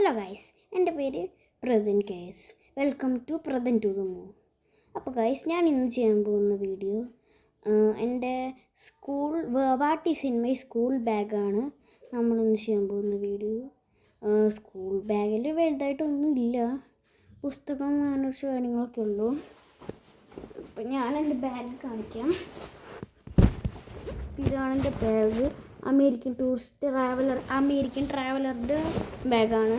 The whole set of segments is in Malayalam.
ഹലോ ഗൈസ്, എൻ്റെ പേര് പ്രദൻ കേസ്. വെൽക്കം ടു പ്രദൻ ടു ദ മൂവ്. അപ്പോൾ ഗൈസ്, ഞാൻ ഇന്ന് ചെയ്യാൻ പോകുന്ന വീഡിയോ എൻ്റെ school what is in my school ബാഗാണ് നമ്മളിന്ന് ചെയ്യാൻ പോകുന്ന വീഡിയോ. സ്കൂൾ ബാഗിൽ വലുതായിട്ടൊന്നുമില്ല, പുസ്തകം അങ്ങനെ കുറച്ച് കാര്യങ്ങളൊക്കെ ഉള്ളൂ. അപ്പം ഞാൻ എൻ്റെ ബാഗ് കാണിക്കാം. ഇതാണ് എൻ്റെ ബാഗ്. അമേരിക്കൻ ട്രാവലറുടെ ബാഗാണ്.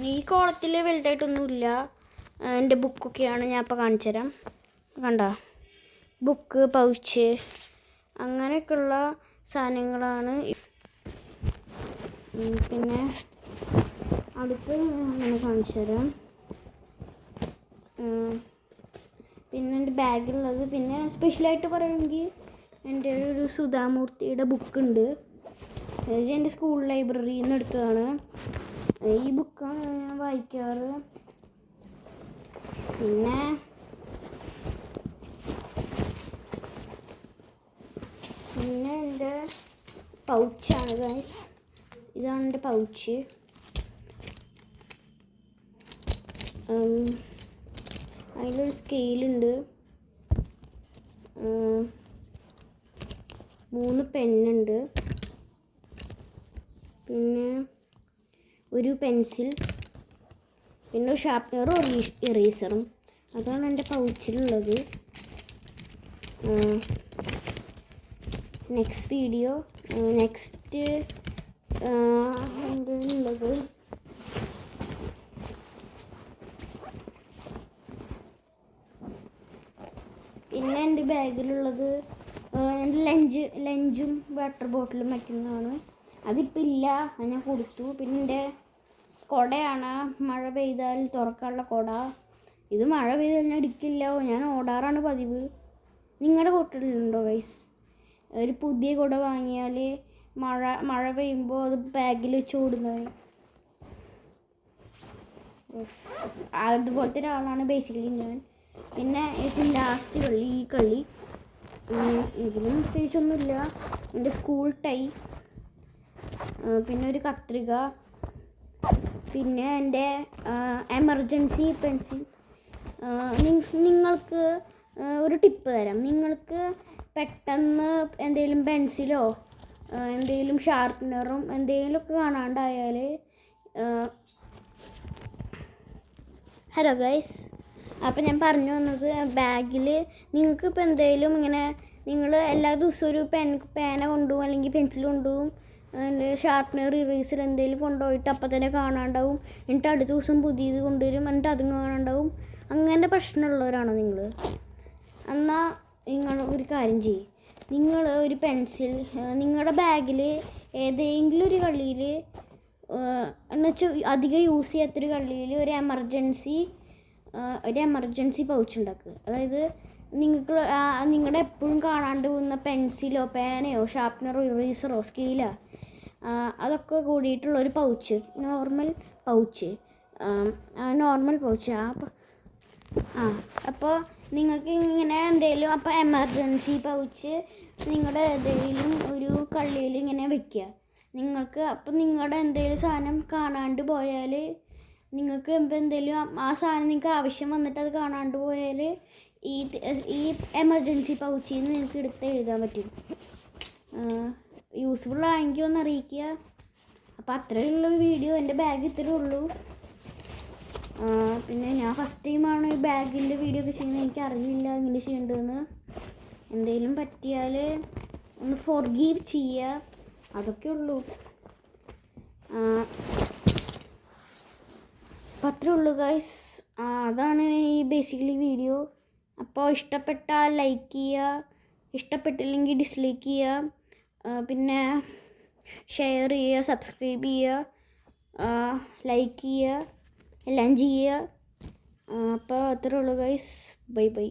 ഈ കോളത്തിൽ വലുതായിട്ടൊന്നുമില്ല. എൻ്റെ ബുക്കൊക്കെയാണ് ഞാൻ ഇപ്പോൾ കാണിച്ചു തരാം. കണ്ടോ, ബുക്ക്, പൗച്ച്, അങ്ങനെയൊക്കെയുള്ള സാധനങ്ങളാണ്. പിന്നെ അടുത്ത് അങ്ങനെ കാണിച്ചു തരാം. പിന്നെ എൻ്റെ ബാഗിലുള്ളത്, പിന്നെ സ്പെഷ്യലായിട്ട് പറയുമെങ്കിൽ എൻ്റെ ഒരു സുധാമൂർത്തിയുടെ ബുക്കുണ്ട്. ഇത് എൻ്റെ സ്കൂൾ ലൈബ്രറിയിൽ നിന്ന് എടുത്തതാണ്. ഈ ബുക്കാണ് ഞാൻ വായിക്കാറ്. പിന്നെ എൻ്റെ പൗച്ചാണ് ഗൈസ്. ഇതാണ് എൻ്റെ പൗച്ച്. അതിലൊരു സ്കെയിലുണ്ട്, 3 പെന്നുണ്ട്, പിന്നെ ഒരു പെൻസിൽ, പിന്നെ ഒരു ഷാർപ്പ്നറും ഒരു ഇറേസറും. അതാണ് എൻ്റെ പൗച്ചിലുള്ളത്. നെക്സ്റ്റ് എൻ്റെ ഉള്ളത് പിന്നെ എൻ്റെ ബാഗിലുള്ളത് ലഞ്ചും വാട്ടർ ബോട്ടിലും വയ്ക്കുന്നതാണ്. അതിപ്പോൾ ഇല്ല, അത് ഞാൻ കൊടുത്തു. പിന്നെ എൻ്റെ കുടയാണ്, മഴ പെയ്താൽ തുറക്കാനുള്ള കുട. ഇത് മഴ പെയ്താൽ ഞാൻ എടുക്കില്ല, ഞാൻ ഓടാറാണ് പതിവ്. നിങ്ങളുടെ കൂട്ടത്തിലുണ്ടോ ഗൈസ്? ഒരു പുതിയ കുട വാങ്ങിയാൽ മഴ പെയ്യുമ്പോൾ അത് ബാഗിൽ വെച്ച് ഓടുന്നത്? അതുപോലത്തെ ഒരാളാണ് ബേസിക്കലി ഞാൻ. പിന്നെ ഏറ്റവും ലാസ്റ്റ് ഈ കളി ഇതിലും പ്രത്യേകിച്ചൊന്നുമില്ല. എൻ്റെ സ്കൂൾ ടൈ, പിന്നെ ഒരു കത്രിക, പിന്നെ എൻ്റെ എമർജൻസി പെൻസിൽ. നിങ്ങൾക്ക് ഒരു ടിപ്പ് തരാം. നിങ്ങൾക്ക് പെട്ടെന്ന് എന്തെങ്കിലും പെൻസിലോ എന്തെങ്കിലും ഷാർപ്പ്നറും എന്തെങ്കിലുമൊക്കെ കാണാണ്ടായാൽ, ഹലോ ഗൈസ്, അപ്പം ഞാൻ പറഞ്ഞു വന്നത്, ബാഗിൽ നിങ്ങൾക്ക് ഇപ്പോൾ എന്തെങ്കിലും ഇങ്ങനെ നിങ്ങൾ എല്ലാ ദിവസവും ഒരു പേന കൊണ്ടുപോകും, അല്ലെങ്കിൽ പെൻസിൽ കൊണ്ടുപോകും, ഷാർപ്പ്നർ, ഇറേസർ എന്തെങ്കിലും കൊണ്ടുപോയിട്ട് അപ്പം തന്നെ കാണാണ്ടാവും. എന്നിട്ട് അടുത്ത ദിവസം പുതിയത് കൊണ്ടുവരും, എന്നിട്ട് അതും കാണാണ്ടാവും. അങ്ങനെ പ്രശ്നമുള്ളവരാണോ നിങ്ങൾ? എന്നാൽ നിങ്ങൾ ഒരു കാര്യം ചെയ്യും. നിങ്ങൾ ഒരു പെൻസിൽ നിങ്ങളുടെ ബാഗിൽ ഏതെങ്കിലും ഒരു കള്ളിയിൽ, എന്നുവെച്ചാൽ അധികം യൂസ് ചെയ്യാത്തൊരു കള്ളിയിൽ ഒരു എമർജൻസി പൗച്ച് ഉണ്ടാക്കുക. അതായത് നിങ്ങൾക്ക് നിങ്ങളുടെ എപ്പോഴും കാണാണ്ട് പോകുന്ന പെൻസിലോ പേനയോ ഷാർപ്പ്നറോ ഇറേസറോ സ്കെയിലോ അതൊക്കെ കൂടിയിട്ടുള്ളൊരു പൗച്ച്, നോർമൽ പൗച്ച്. അപ്പോൾ നിങ്ങൾക്ക് ഇങ്ങനെ എന്തെങ്കിലും, അപ്പോൾ എമർജൻസി പൗച്ച് നിങ്ങളുടെ ഏതെങ്കിലും ഒരു കള്ളിയിൽ ഇങ്ങനെ വെക്കുക. നിങ്ങൾക്ക് അപ്പം നിങ്ങളുടെ എന്തെങ്കിലും സാധനം കാണാണ്ട് പോയാൽ, നിങ്ങൾക്ക് എന്തെങ്കിലും ആ സാധനം നിങ്ങൾക്ക് ആവശ്യം വന്നിട്ട് അത് കാണാണ്ട് പോയാൽ ഈ എമർജൻസി പൗച്ചിൽ നിന്ന് നിങ്ങൾക്ക് എടുത്ത് എഴുതാൻ പറ്റും. യൂസ്ഫുൾ ആയെങ്കിൽ ഒന്ന് അറിയിക്കുക. അപ്പോൾ അത്രയേ ഉള്ളൂ വീഡിയോ. എൻ്റെ ബാഗ് ഇത്രയേ ഉള്ളൂ. പിന്നെ ഞാൻ ഫസ്റ്റ് ടൈമാണ് ഈ ബാഗിൻ്റെ വീഡിയോ ഒക്കെ ചെയ്യുന്നത്. എനിക്ക് അറിയില്ല ഇങ്ങനെ ചെയ്യേണ്ടതെന്ന്. എന്തെങ്കിലും പറ്റിയാൽ ഒന്ന് ഫോർഗീവ് ചെയ്യുക, അതൊക്കെ ഉള്ളൂ. അപ്പോൾ അത്രേ ഉള്ളൂ ഗൈസ്. അതാണ് ഈ ബേസിക്കലി വീഡിയോ. അപ്പോൾ ഇഷ്ടപ്പെട്ടാൽ ലൈക്ക് ചെയ്യുക, ഇഷ്ടപ്പെട്ടില്ലെങ്കിൽ ഡിസ്ലൈക്ക് ചെയ്യുക, പിന്നെ ഷെയർ ചെയ്യുക, സബ്സ്ക്രൈബ് ചെയ്യുക, ലൈക്ക് ചെയ്യുക, എല്ലാം ചെയ്യുക. അപ്പോൾ അത്രേ ഉള്ളൂ ഗൈസ്. Bye bye.